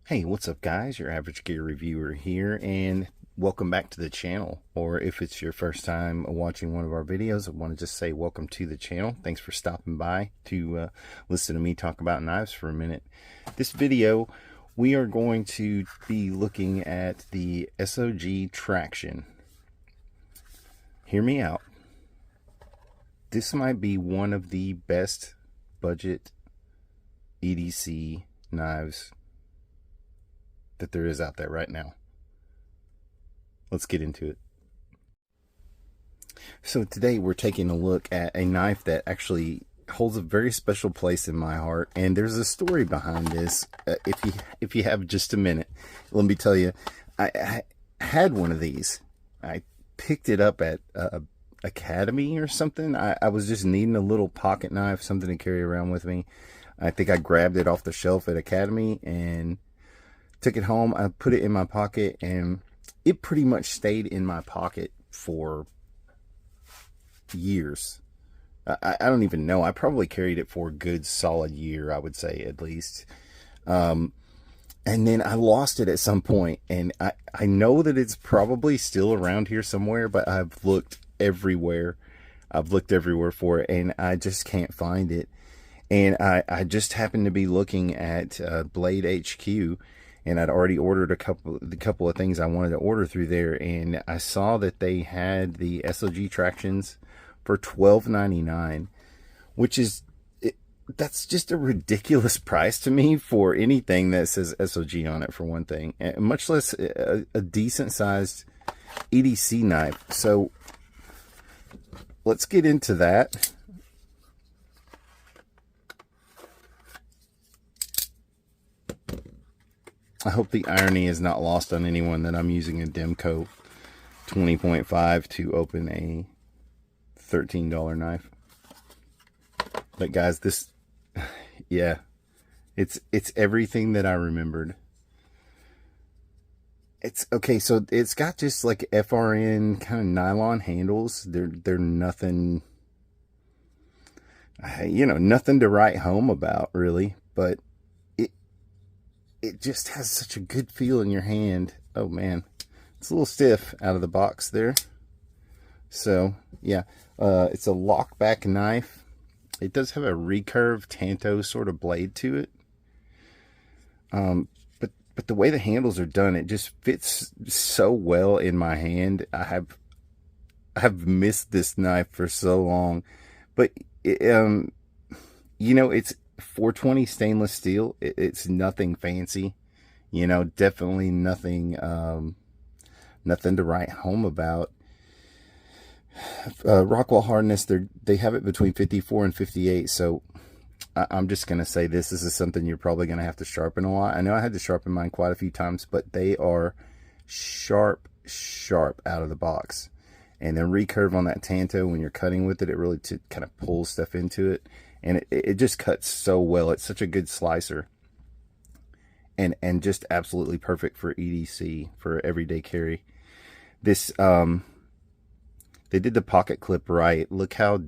Hey, what's up guys? Your average gear reviewer here, and welcome back to the channel. Or if it's your first time watching one of our videos, I want to just say welcome to the channel. Thanks for stopping by to listen to me talk about knives for a minute. This video, we are going to be looking at the SOG Traction. Hear me out. This might be one of the best budget EDC knives that there is out there right now. Let's get into it. So today we're taking a look at a knife that actually holds a very special place in my heart, and there's a story behind this. If you have just a minute, let me tell you. I had one of these. I picked it up at Academy or something. I was just needing a little pocket knife, something to carry around with me. I think I grabbed it off the shelf at Academy and took it home. I put it in my pocket, and it pretty much stayed in my pocket for years. I don't even know. I probably carried it for a good solid year, I would say, at least. And then I lost it at some point, and I know that it's probably still around here somewhere, but I've looked everywhere. I've looked everywhere for it, and I just can't find it. And I just happened to be looking at Blade HQ, and I'd already ordered a couple of things I wanted to order through there, and I saw that they had the SOG Tractions for $12.99, which is, that's just a ridiculous price to me for anything that says SOG on it, for one thing, and much less a decent sized EDC knife. So let's get into that. I hope the irony is not lost on anyone that I'm using a Demko 20.5 to open a $13 knife. But guys, this, yeah, it's everything that I remembered. It's okay. So it's got just like FRN kind of nylon handles. They're nothing, you know, nothing to write home about really, but it just has such a good feel in your hand. Oh man, it's a little stiff out of the box there. So yeah, it's a lockback knife. It does have a recurve Tanto sort of blade to it. But the way the handles are done, it just fits so well in my hand. I have missed this knife for so long, but it, you know, it's 420 stainless steel. It's nothing fancy, you know, definitely nothing nothing to write home about. Rockwell hardness, they have it between 54 and 58, so I'm just gonna say this is something you're probably gonna have to sharpen a lot. I know I had to sharpen mine quite a few times, but they are sharp out of the box. And then recurve on that Tanto, when you're cutting with it, it really kind of pulls stuff into it, and it just cuts so well. It's such a good slicer, and just absolutely perfect for EDC, for everyday carry. This they did the pocket clip right. Look how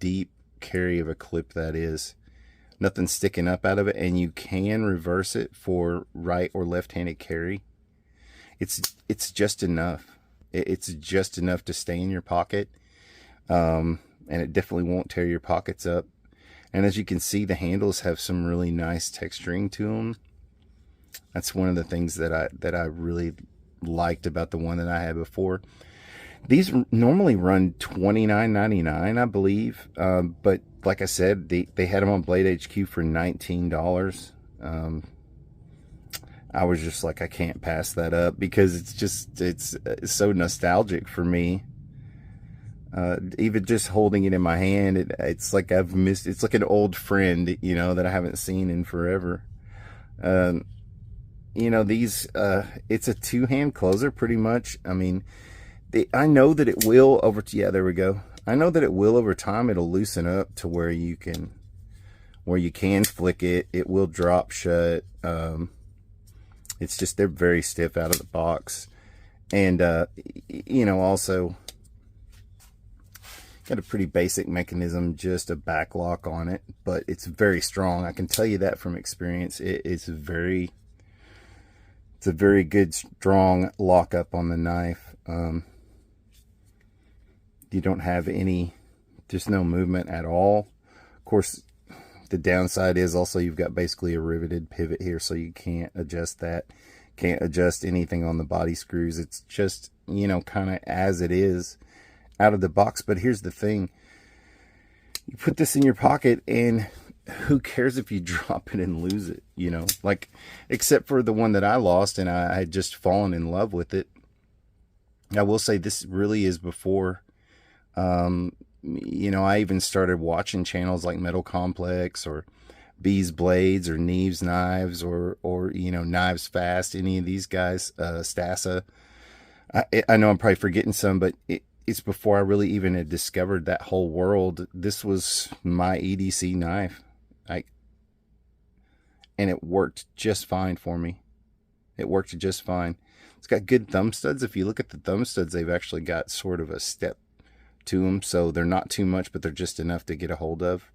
deep carry of a clip that is. Nothing sticking up out of it, and you can reverse it for right or left-handed carry. It's just enough. It's just enough to stay in your pocket, and it definitely won't tear your pockets up. And as you can see, the handles have some really nice texturing to them. That's one of the things that I really liked about the one that I had before. These normally run $29.99, I believe, but like I said, they had them on Blade HQ for $19. I was just like, I can't pass that up, because it's so nostalgic for me. Even just holding it in my hand, it's like I've missed. It's like an old friend, you know, that I haven't seen in forever. You know, these it's a two-hand closer pretty much. I mean, I know that it will yeah, there we go. I know that it will over time. It'll loosen up to where you can flick it. It will drop shut. It's just, they're very stiff out of the box. And you know, also got a pretty basic mechanism, just a back lock on it, but it's very strong. I can tell you that from experience. It's very, It's a very good, strong lockup on the knife. You don't have any, just no movement at all. Of course, the downside is also you've got basically a riveted pivot here, so you can't adjust that. Can't adjust anything on the body screws. It's just, you know, kind of as it is out of the box. But here's the thing. You put this in your pocket and who cares if you drop it and lose it, you know? Like, except for the one that I lost and I had just fallen in love with it. I will say this really is before... you know, I even started watching channels like Metal Complex or Bees Blades or Eknives Knives or you know, Knives Fast, any of these guys, Stassa. I know I'm probably forgetting some, but it's before I really even had discovered that whole world. This was my EDC knife. And it worked just fine for me. It worked just fine. It's got good thumb studs. If you look at the thumb studs, they've actually got sort of a step to them, so they're not too much, but they're just enough to get a hold of.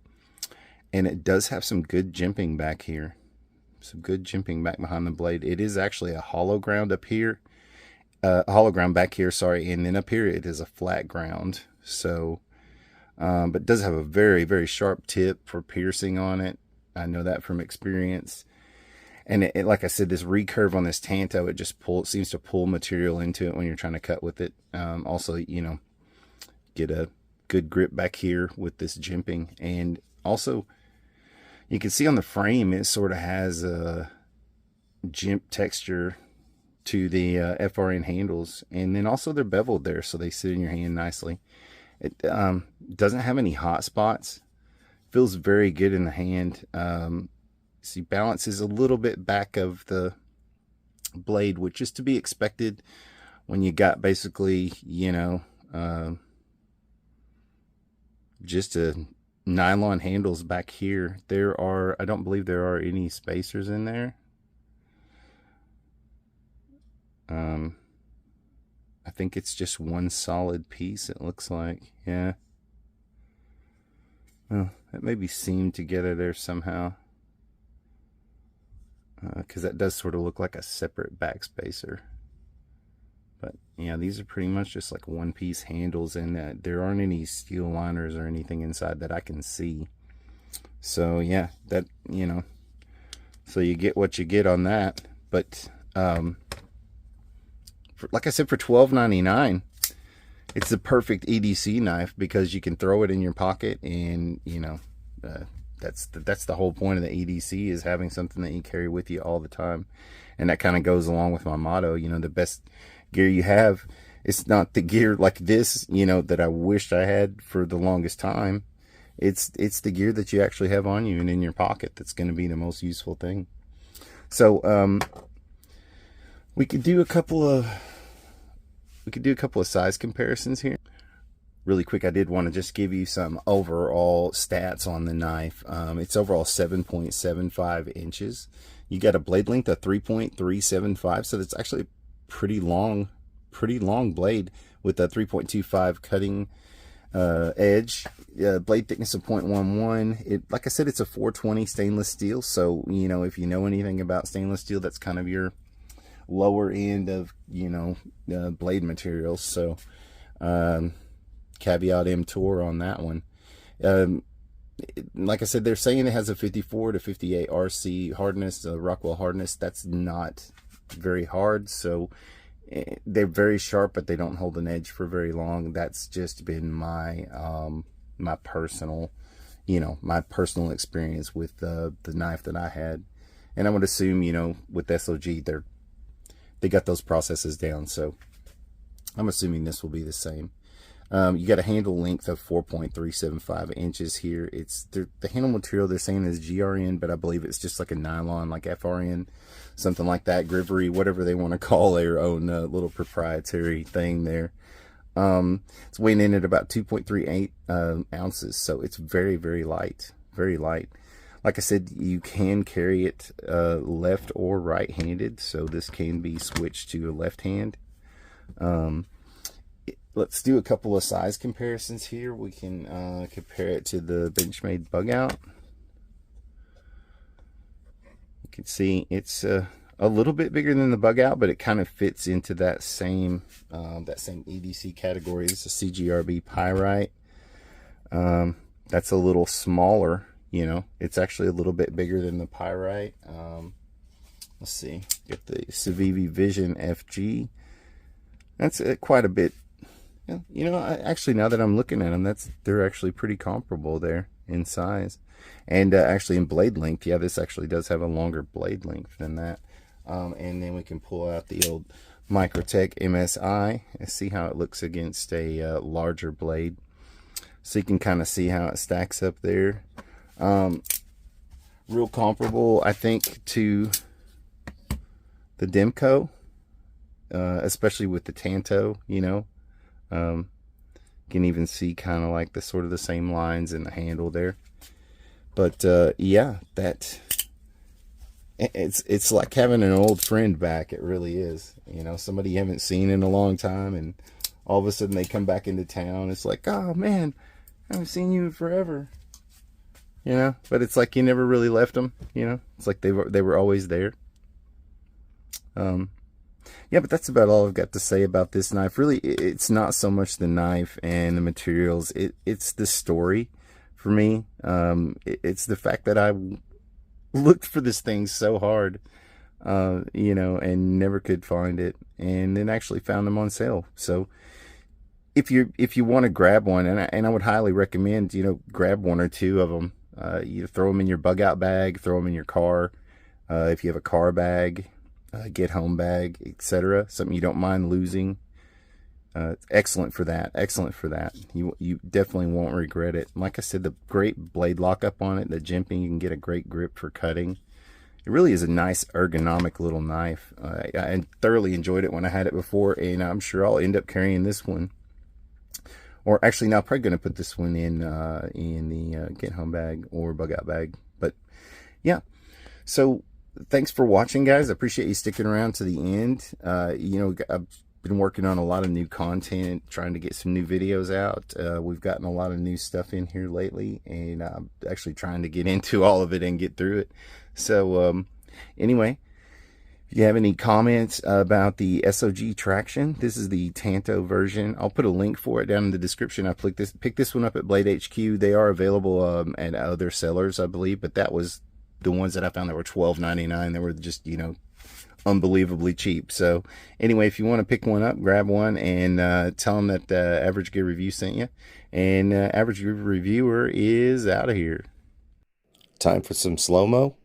And it does have some good jimping back here, some good jimping back behind the blade. It is actually a hollow ground up here, hollow ground back here, sorry, and then up here it is a flat ground. So but it does have a very, very sharp tip for piercing on it. I know that from experience. And it, like I said, this recurve on this Tanto, it seems to pull material into it when you're trying to cut with it. Also, you know, get a good grip back here with this jimping. And also you can see on the frame it sort of has a jimp texture to the FRN handles, and then also they're beveled there so they sit in your hand nicely. It doesn't have any hot spots, feels very good in the hand. See, balance is a little bit back of the blade, which is to be expected when you got basically, you know, just a nylon handles back here. I don't believe there are any spacers in there. I think it's just one solid piece, it looks like. Yeah. Well, that may be seamed together there somehow. Because that does sort of look like a separate back spacer. But yeah, these are pretty much just like one piece handles, and there aren't any steel liners or anything inside that I can see. So yeah, that, you know, so you get what you get on that. But like I said, for $12.99, it's the perfect EDC knife because you can throw it in your pocket, and you know, that's the whole point of the EDC, is having something that you carry with you all the time. And that kind of goes along with my motto, you know, the best gear you have, it's not the gear like this, you know, that I wished I had for the longest time. It's the gear that you actually have on you and in your pocket that's going to be the most useful thing. So we could do a couple of size comparisons here. Really quick, I did want to just give you some overall stats on the knife. It's overall 7.75 inches. You got a blade length of 3.375, so that's actually a pretty long blade with a 3.25 cutting edge. Blade thickness of 0.11. Like I said, it's a 420 stainless steel, so you know, if you know anything about stainless steel, that's kind of your lower end of, you know, blade materials. So caveat emptor on that one. Like I said, they're saying it has a 54 to 58 RC hardness, Rockwell hardness. That's not very hard, so they're very sharp, but they don't hold an edge for very long. That's just been my my personal, you know, my personal experience with the knife that I had. And I would assume, you know, with SOG, they got those processes down, so I'm assuming this will be the same. You got a handle length of 4.375 inches here. It's the handle material they're saying is GRN, but I believe it's just like a nylon, like FRN, something like that, Grivery, whatever they want to call their own little proprietary thing there. It's weighing in at about 2.38 ounces, so it's very, very light, very light. Like I said, you can carry it left or right-handed, so this can be switched to a left hand. Let's do a couple of size comparisons here. We can compare it to the Benchmade Bug Out. You can see it's a little bit bigger than the bug out, but it kind of fits into that same EDC category. It's a CGRB Pyrite. That's a little smaller, you know. It's actually a little bit bigger than the Pyrite. Let's see, get the Civivi Vision FG. That's quite a bit. You know, actually, now that I'm looking at them, they're actually pretty comparable there in size, and actually in blade length. Yeah, this actually does have a longer blade length than that. And then we can pull out the old Microtech MSI and see how it looks against a larger blade. So you can kind of see how it stacks up there. Real comparable, I think, to the Demko, especially with the Tanto, you know. You can even see kind of like the sort of the same lines in the handle there. But yeah, it's like having an old friend back. It really is. You know, somebody you haven't seen in a long time, and all of a sudden they come back into town. It's like, oh man, I haven't seen you in forever. You know, but it's like you never really left them. You know, it's like they were always there. Yeah, but that's about all I've got to say about this knife. Really, it's not so much the knife and the materials. It's the story for me. It's the fact that I looked for this thing so hard, you know, and never could find it, and then actually found them on sale. So if you want to grab one, and I would highly recommend, you know, grab one or two of them. You throw them in your bug out bag, throw them in your car. If you have a car bag, get home bag, etc., something you don't mind losing. Excellent for that. Excellent for that. You definitely won't regret it. Like I said, the great blade lockup on it, the jimping, you can get a great grip for cutting. It really is a nice ergonomic little knife. I thoroughly enjoyed it when I had it before, and I'm sure I'll end up carrying this one. Or actually, now I'm probably going to put this one in the get home bag or bug out bag. But yeah, so thanks for watching, guys. I appreciate you sticking around to the end. You know, I've been working on a lot of new content, trying to get some new videos out. We've gotten a lot of new stuff in here lately, and I'm actually trying to get into all of it and get through it. So anyway, if you have any comments about the SOG traction, this is the Tanto version. I'll put a link for it down in the description. I picked this one up at Blade HQ. They are available at other sellers, I believe, but that was the ones that I found that were $12.99. They were just, you know, unbelievably cheap. So anyway, if you want to pick one up, grab one, and tell them that Average Gear Review sent you. And Average Gear Reviewer is out of here. Time for some slow-mo.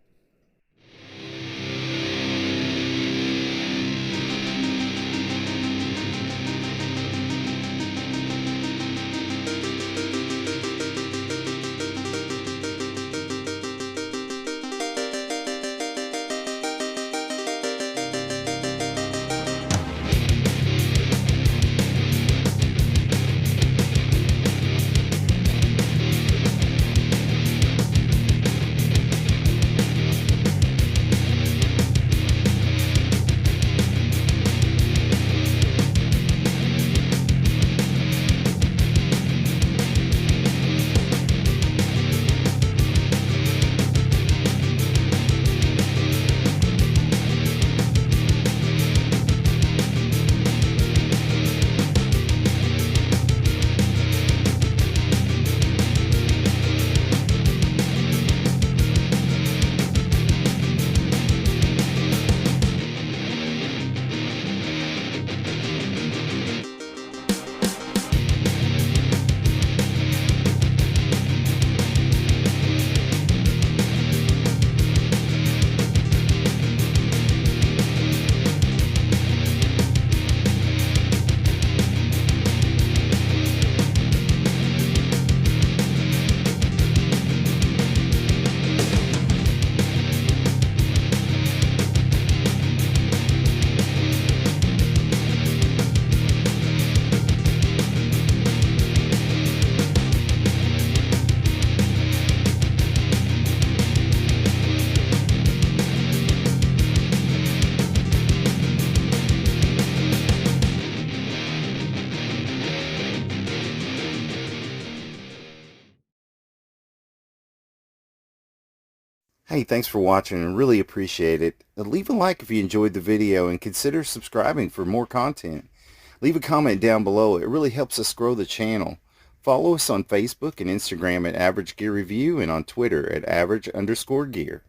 Hey, thanks for watching and really appreciate it. Leave a like if you enjoyed the video and consider subscribing for more content. Leave a comment down below. It really helps us grow the channel. Follow us on Facebook and Instagram at Average Gear Review and on Twitter at Average_Gear.